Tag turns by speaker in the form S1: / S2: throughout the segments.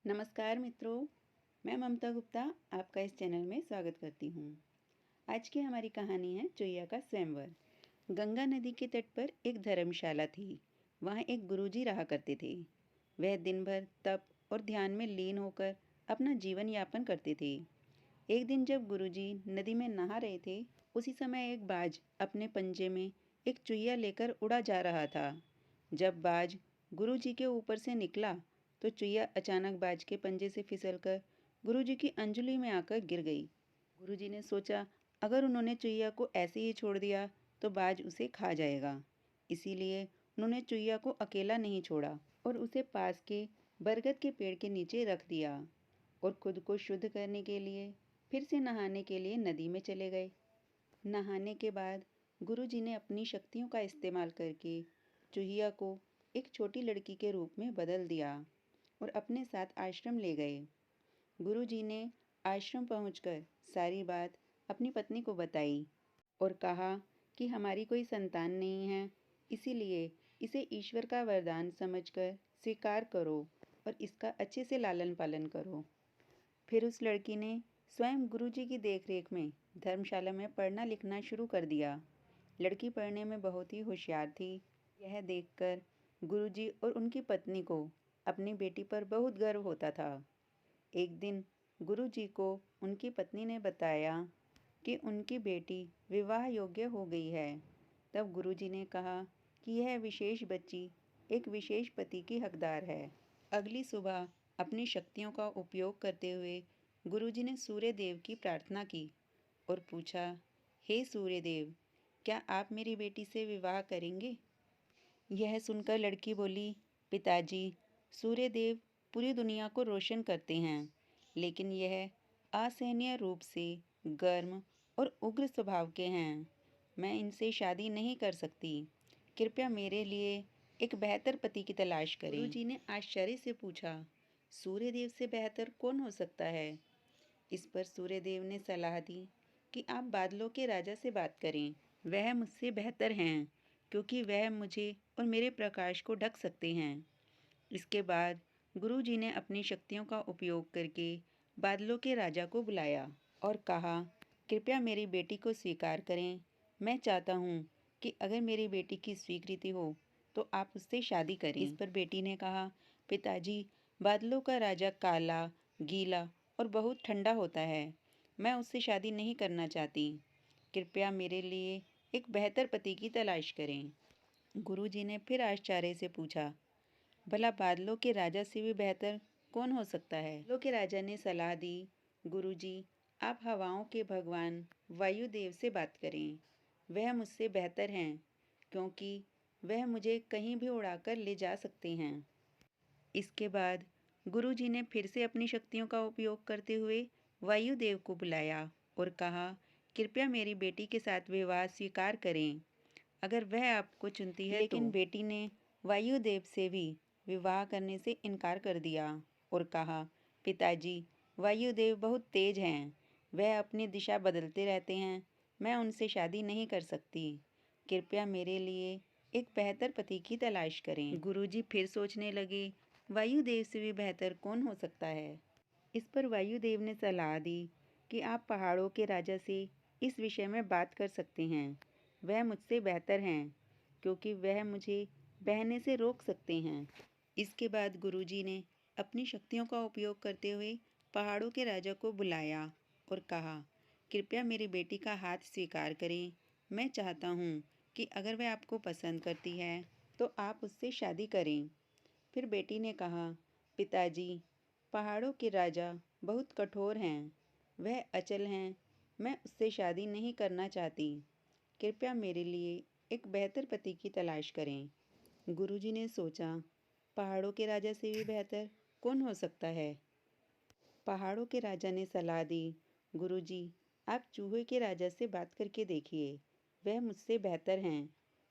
S1: नमस्कार मित्रों, मैं ममता गुप्ता आपका इस चैनल में स्वागत करती हूँ। आज की हमारी कहानी है चुईया का स्वयंवर। गंगा नदी के तट पर एक धर्मशाला थी। वहाँ एक गुरुजी रहा करते थे। वह दिन भर तप और ध्यान में लीन होकर अपना जीवन यापन करते थे। एक दिन जब गुरुजी नदी में नहा रहे थे, उसी समय एक बाज अपने पंजे में एक चुईया लेकर उड़ा जा रहा था। जब बाज गुरुजी के ऊपर से निकला तो चुईया अचानक बाज के पंजे से फिसलकर गुरुजी की अंजलि में आकर गिर गई। गुरुजी ने सोचा, अगर उन्होंने चुईया को ऐसे ही छोड़ दिया तो बाज उसे खा जाएगा। इसीलिए उन्होंने चुईया को अकेला नहीं छोड़ा और उसे पास के बरगद के पेड़ के नीचे रख दिया और खुद को शुद्ध करने के लिए फिर से नहाने के लिए नदी में चले गए। नहाने के बाद गुरुजी ने अपनी शक्तियों का इस्तेमाल करके चुहिया को एक छोटी लड़की के रूप में बदल दिया और अपने साथ आश्रम ले गए। गुरुजी ने आश्रम पहुंचकर सारी बात अपनी पत्नी को बताई और कहा कि हमारी कोई संतान नहीं है, इसीलिए इसे ईश्वर का वरदान समझकर स्वीकार करो और इसका अच्छे से लालन पालन करो। फिर उस लड़की ने स्वयं गुरुजी की देखरेख में धर्मशाला में पढ़ना लिखना शुरू कर दिया। लड़की पढ़ने में बहुत ही होशियार थी। यह देखकर गुरुजी और उनकी पत्नी को अपनी बेटी पर बहुत गर्व होता था। एक दिन गुरुजी को उनकी पत्नी ने बताया कि उनकी बेटी विवाह योग्य हो गई है। तब गुरुजी ने कहा कि यह विशेष बच्ची एक विशेष पति की हकदार है। अगली सुबह अपनी शक्तियों का उपयोग करते हुए गुरुजी ने सूर्यदेव की प्रार्थना की और पूछा, हे सूर्यदेव, क्या आप मेरी बेटी से विवाह करेंगे? यह सुनकर लड़की बोली, पिताजी, सूर्यदेव पूरी दुनिया को रोशन करते हैं, लेकिन यह असहनीय रूप से गर्म और उग्र स्वभाव के हैं। मैं इनसे शादी नहीं कर सकती। कृपया मेरे लिए एक बेहतर पति की तलाश करें। गुरुजी ने आश्चर्य से पूछा, सूर्यदेव से बेहतर कौन हो सकता है? इस पर सूर्यदेव ने सलाह दी कि आप बादलों के राजा से बात करें। वह मुझसे बेहतर हैं, क्योंकि वह मुझे और मेरे प्रकाश को ढक सकते हैं। इसके बाद गुरुजी ने अपनी शक्तियों का उपयोग करके बादलों के राजा को बुलाया और कहा, कृपया मेरी बेटी को स्वीकार करें। मैं चाहता हूँ कि अगर मेरी बेटी की स्वीकृति हो तो आप उससे शादी करें। इस पर बेटी ने कहा, पिताजी, बादलों का राजा काला, गीला और बहुत ठंडा होता है। मैं उससे शादी नहीं करना चाहती। कृपया मेरे लिए एक बेहतर पति की तलाश करें। गुरुजी ने फिर आश्चर्य से पूछा, भला बादलों के राजा से भी बेहतर कौन हो सकता है? बादलों के राजा ने सलाह दी, गुरुजी, आप हवाओं के भगवान वायुदेव से बात करें। वह मुझसे बेहतर हैं, क्योंकि वह मुझे कहीं भी उड़ाकर ले जा सकते हैं। इसके बाद गुरुजी ने फिर से अपनी शक्तियों का उपयोग करते हुए वायुदेव को बुलाया और कहा, कृपया मेरी बेटी के साथ विवाह स्वीकार करें, अगर वह आपको चुनती है। लेकिन बेटी ने वायुदेव से भी विवाह करने से इनकार कर दिया और कहा, पिताजी, वायुदेव बहुत तेज हैं। वह अपनी दिशा बदलते रहते हैं। मैं उनसे शादी नहीं कर सकती। कृपया मेरे लिए एक बेहतर पति की तलाश करें। गुरुजी फिर सोचने लगे, वायुदेव से भी बेहतर कौन हो सकता है? इस पर वायुदेव ने सलाह दी कि आप पहाड़ों के राजा से इस विषय में बात कर सकते हैं। वह मुझसे बेहतर हैं, क्योंकि वह मुझे बहने से रोक सकते हैं। इसके बाद गुरुजी ने अपनी शक्तियों का उपयोग करते हुए पहाड़ों के राजा को बुलाया और कहा, कृपया मेरी बेटी का हाथ स्वीकार करें। मैं चाहता हूँ कि अगर वह आपको पसंद करती है तो आप उससे शादी करें। फिर बेटी ने कहा, पिताजी, पहाड़ों के राजा बहुत कठोर हैं। वह अचल हैं। मैं उससे शादी नहीं करना चाहती। कृपया मेरे लिए एक बेहतर पति की तलाश करें। गुरुजी ने सोचा, पहाड़ों के राजा से भी बेहतर कौन हो सकता है? पहाड़ों के राजा ने सलाह दी, गुरुजी, आप चूहे के राजा से बात करके देखिए। वह मुझसे बेहतर हैं,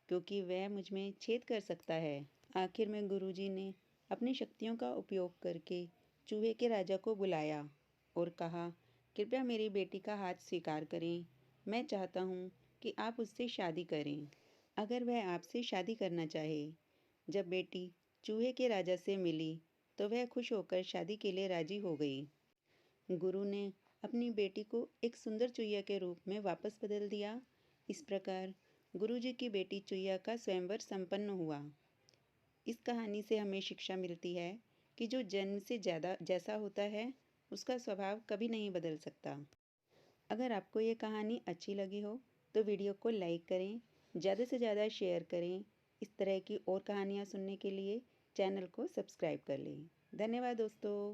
S1: क्योंकि वह मुझ में छेद कर सकता है। आखिर में गुरुजी ने अपनी शक्तियों का उपयोग करके चूहे के राजा को बुलाया और कहा, कृपया मेरी बेटी का हाथ स्वीकार करें। मैं चाहता हूँ कि आप उससे शादी करें, अगर वह आपसे शादी करना चाहे। जब बेटी चूहे के राजा से मिली तो वह खुश होकर शादी के लिए राजी हो गई। गुरु ने अपनी बेटी को एक सुंदर चुईया के रूप में वापस बदल दिया। इस प्रकार गुरुजी की बेटी चुईया का स्वयंवर संपन्न हुआ। इस कहानी से हमें शिक्षा मिलती है कि जो जन्म से ज़्यादा जैसा होता है उसका स्वभाव कभी नहीं बदल सकता। अगर आपको ये कहानी अच्छी लगी हो तो वीडियो को लाइक करें, ज़्यादा से ज़्यादा शेयर करें। इस तरह की और कहानियाँ सुनने के लिए चैनल को सब्सक्राइब कर लें। धन्यवाद दोस्तों।